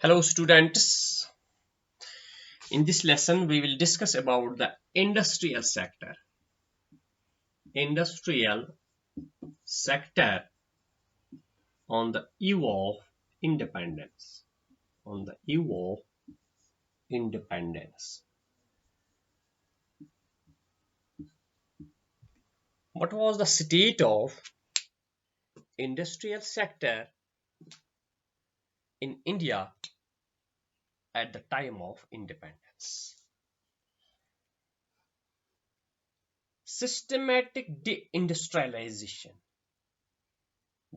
Hello students. In this lesson we will discuss about the industrial sector. Industrial sector on the eve of independence. On the eve of independence. What was the state of industrial sector in India at the time of independence? Systematic deindustrialization.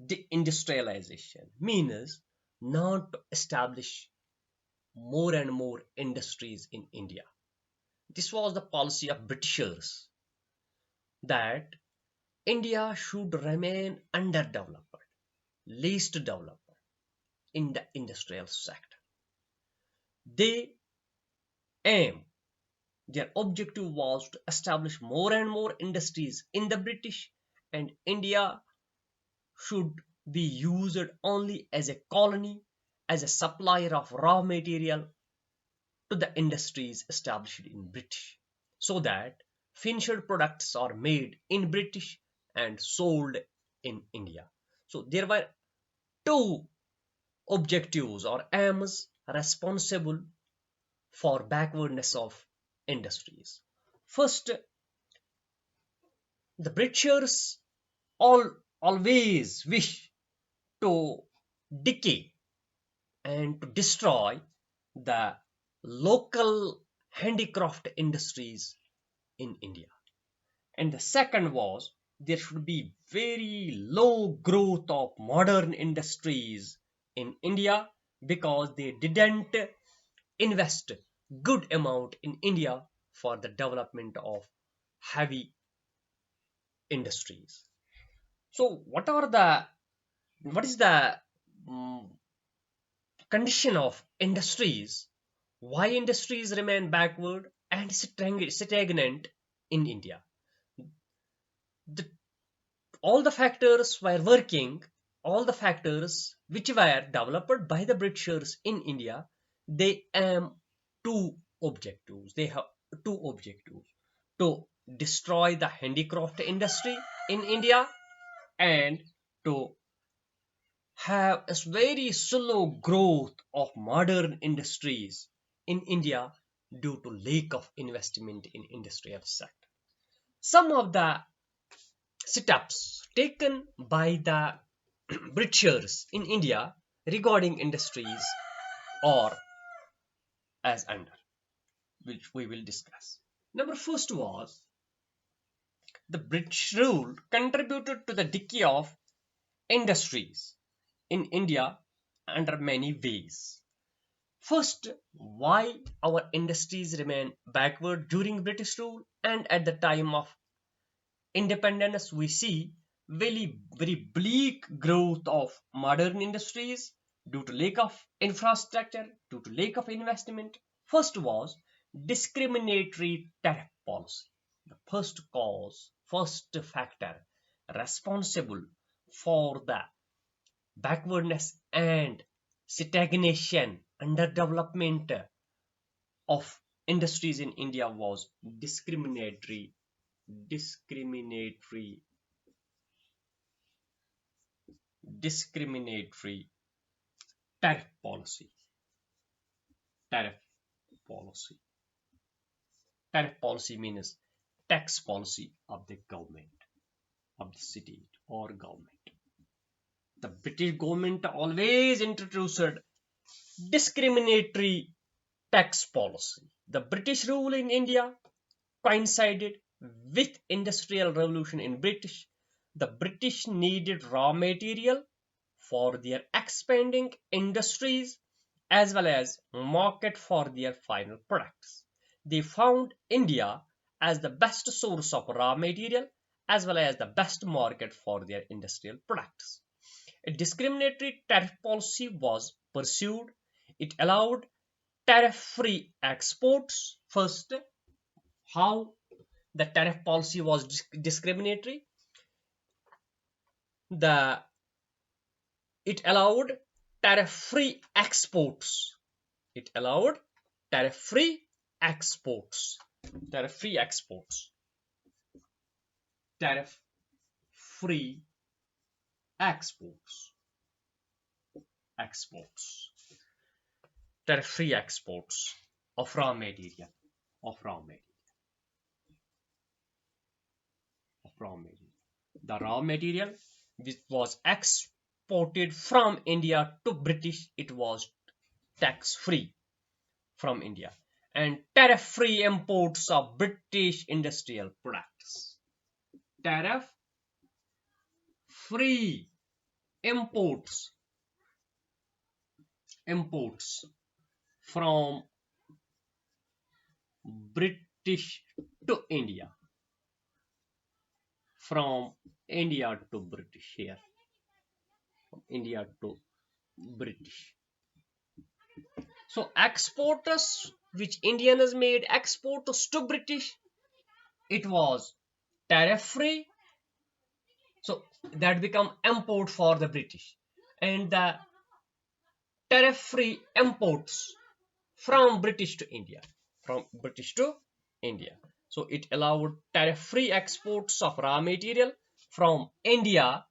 Deindustrialization means not to establish more and more industries in India. This was the policy of Britishers that India should remain underdeveloped, least developed in the industrial sector. They aim, their objective was to establish more and more industries in the British, and India should be used only as a colony, as a supplier of raw material to the industries established in British, so that finished products are made in British and sold in India. So there were two objectives or aims responsible for backwardness of industries. First, the Britishers always wish to decay and to destroy the local handicraft industries in India. And the second was there should be very low growth of modern industries in India because they didn't invest good amount in India for the development of heavy industries. So what is the mm, condition of industries? Why industries remain backward and stagnant in India? The all the factors were working, all the factors which were developed by the Britishers in India, they aim two objectives. They have two objectives: to destroy the handicraft industry in India and to have a very slow growth of modern industries in India due to lack of investment in industrial sector. Some of the setups taken by the Britishers in India regarding industries are as under, which we will discuss. Number first was the British rule contributed to the decay of industries in India under many ways. First, why our industries remain backward during British rule and at the time of independence we see very bleak growth of modern industries due to lack of infrastructure, due to lack of investment. First was discriminatory tariff policy. The first cause, first factor responsible for the backwardness and stagnation, underdevelopment of industries in India was discriminatory discriminatory tariff policy. Tariff policy. Tariff policy means tax policy of the government, of the city or government. The British government always introduced discriminatory tax policy. The British rule in India coincided with industrial revolution in British. The British needed raw material for their expanding industries as well as market for their final products. They found India as the best source of raw material as well as the best market for their industrial products. A discriminatory tariff policy was pursued. It allowed tariff-free exports. First, how the tariff policy was discriminatory? The it allowed tariff-free exports. It allowed tariff-free exports. Tariff-free exports. Tariff-free exports. Exports. Tariff-free exports of raw material. Of raw material. Of raw material. The raw material which was exported from India to British, it was tax-free from India, and tariff-free imports of British industrial products. Tariff-free imports from British to India, from India to British here, from India to British. So exporters which Indians made exporters to British, it was tariff free, so that become import for the British, and the tariff free imports from British to India, from British to India. So it allowed tariff free exports of raw material from India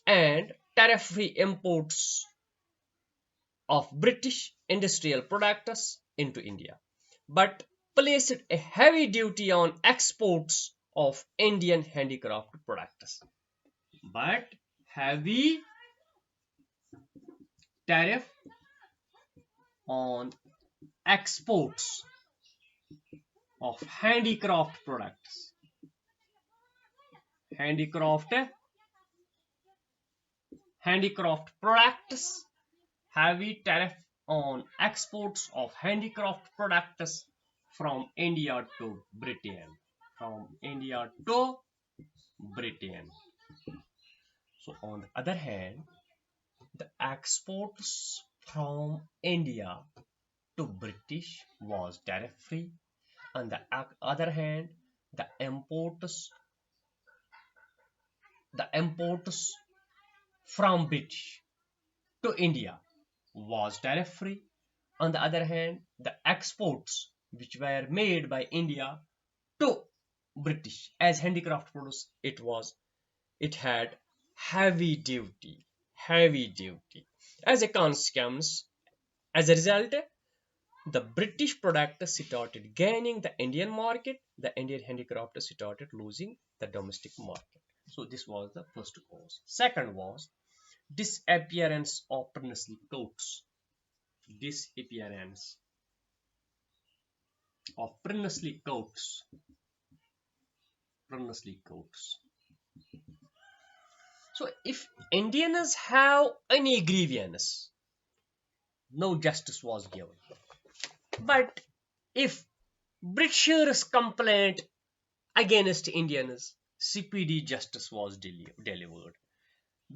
and tariff free imports of British industrial products into India, but placed a heavy duty on exports of Indian handicraft products. But heavy tariff on exports of handicraft products. Handicraft products. Heavy tariff on exports of handicraft products from India to Britain. From India to Britain. So on the other hand, the exports from India to British was tariff free. On the other hand, the imports from British to India was tariff free. On the other hand, the exports which were made by India to British as handicraft products, it had heavy duty. As a consequence, as a result, the British product started gaining the Indian market, the Indian handicraft started losing the domestic market. So this was the first cause. Second was disappearance of princely courts. Disappearance of princely courts. So if Indians have any grievance, no justice was given. But if Britishers complained against Indians, CPD justice was delivered.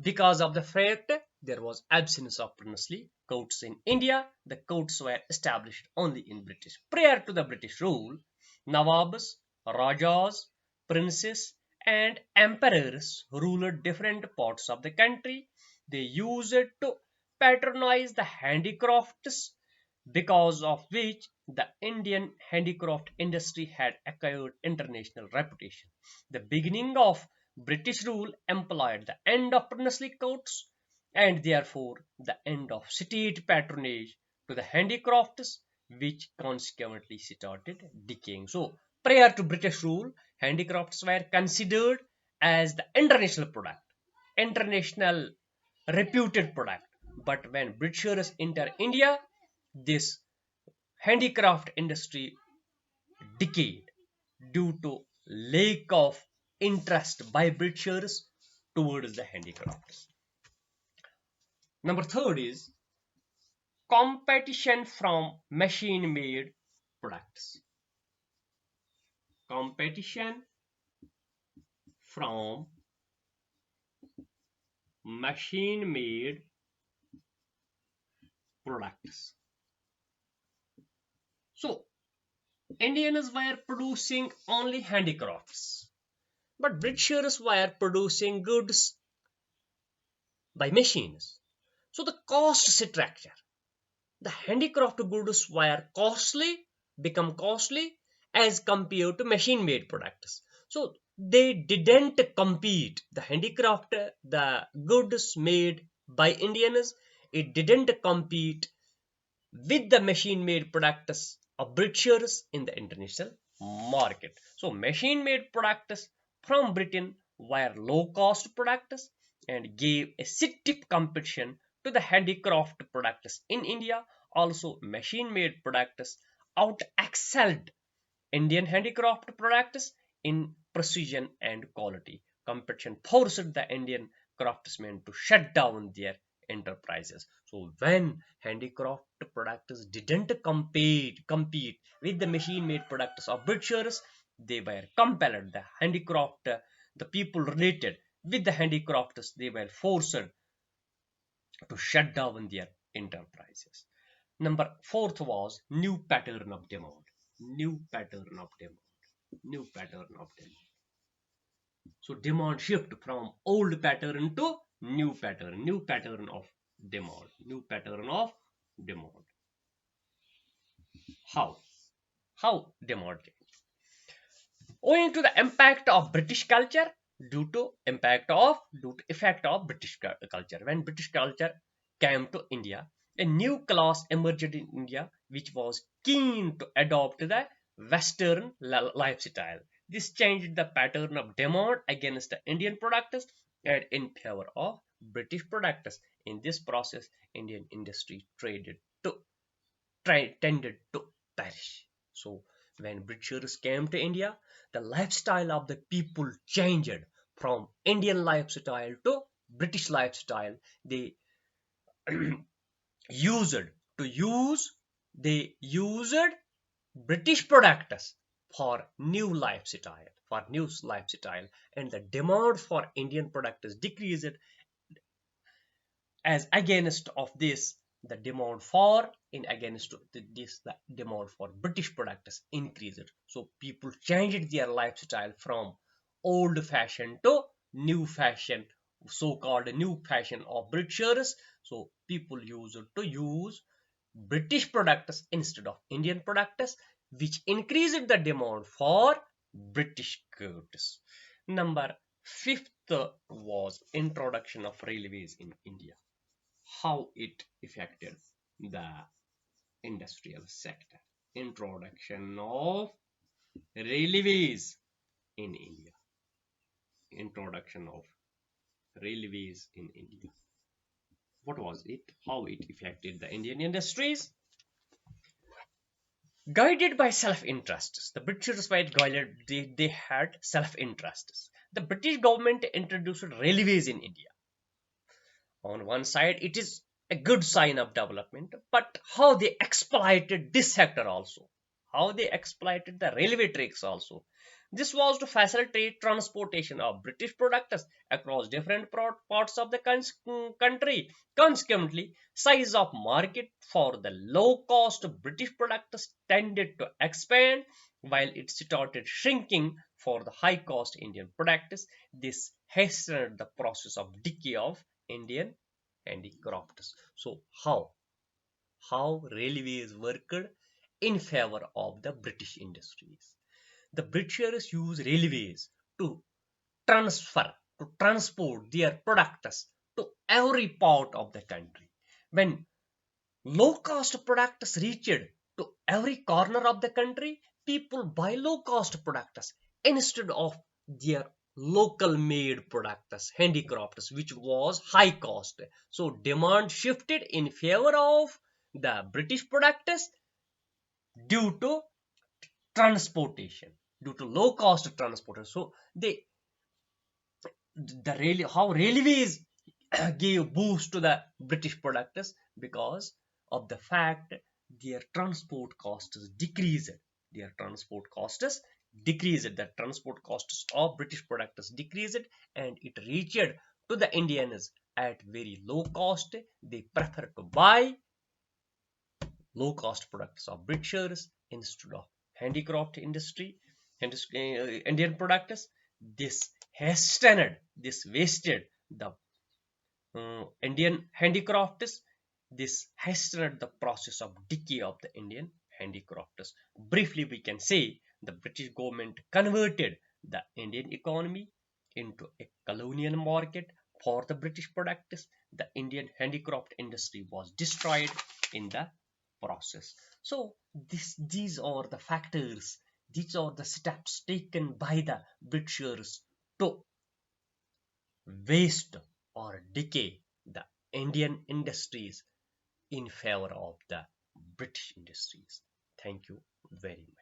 Because of the fact there was absence of princely courts in India, the courts were established only in British. Prior to the British rule, Nawabs, Rajas, princes, and emperors ruled different parts of the country. They used it to patronize the handicrafts, because of which the Indian handicraft industry had acquired international reputation. The beginning of British rule implied the end of princely courts and therefore the end of state patronage to the handicrafts, which consequently started decaying. So, prior to British rule, handicrafts were considered as the international product, international reputed product. But when Britishers enter India, this handicraft industry decayed due to lack of interest by Britishers towards the handicrafts. Number third is competition from machine-made products. Competition from machine-made products. So, Indians were producing only handicrafts, but Britishers were producing goods by machines. So the cost structure, the handicraft goods were costly, become costly as compared to machine made products. So they didn't compete. The handicraft, the goods made by Indians, it didn't compete with the machine made products of Britishers in the international market. So machine made products from Britain were low cost products and gave a stiff competition to the handicraft products in India. Also machine made products out excelled Indian handicraft products in precision and quality. Competition forced the Indian craftsmen to shut down their enterprises. So when handicraft products didn't compete with the machine-made products of Britishers, they were compelled. The handicraft, the people related with the handicrafts, they were forced to shut down their enterprises. Number fourth was new pattern of demand. New pattern of demand. New pattern of demand. So demand shift from old pattern to new pattern of demand, new pattern of demand. How? How demand change? Owing to the impact of British culture, due to effect of British culture. When British culture came to India, a new class emerged in India which was keen to adopt the Western lifestyle. This changed the pattern of demand against the Indian products and in favor of British products. In this process, Indian industry tended to perish. So when Britishers came to India, the lifestyle of the people changed from Indian lifestyle to British lifestyle. They used to use they used British products for new lifestyle, and the demand for Indian products decreased. As against of this, the demand for in against this, the demand for British products increased. So people changed their lifestyle from old fashion to new fashion, so-called new fashion of Britishers. So people used to use British products instead of Indian products, which increased the demand for British goods. Number fifth was introduction of railways in India. How it affected the industrial sector. Introduction of railways in India. Introduction of railways in India. What was it? How it affected the Indian industries? Guided by self-interests. The Britishers were guided, they had self-interests. The British government introduced railways in India. On one side, it is a good sign of development, but how they exploited this sector also, how they exploited the railway tracks also. This was to facilitate transportation of British products across different parts of the country. Consequently, size of market for the low-cost British products tended to expand, while it started shrinking for the high-cost Indian products. This hastened the process of decay of Indian handicrafts. So how railways worked in favor of the British industries? The Britishers used railways to transport their products to every part of the country. When low cost products reached to every corner of the country, people buy low cost products instead of their local made products, handicrafts, which was high cost. So demand shifted in favor of the British products due to transportation, due to low cost transportation. So how railways gave boost to the British products because of the fact their transport costs decreased. Their transport costs decreased. The transport costs of British products decreased, and it reached to the Indians at very low cost. They prefer to buy low cost products of Britishers instead of handicraft Indian products. This hastened, this wasted the Indian handicrafts. This hastened the process of decay of the Indian handicrafts. Briefly, we can say the British government converted the Indian economy into a colonial market for the British products. The Indian handicraft industry was destroyed in the process. So these are the factors, these are the steps taken by the Britishers to waste or decay the Indian industries in favor of the British industries. Thank you very much.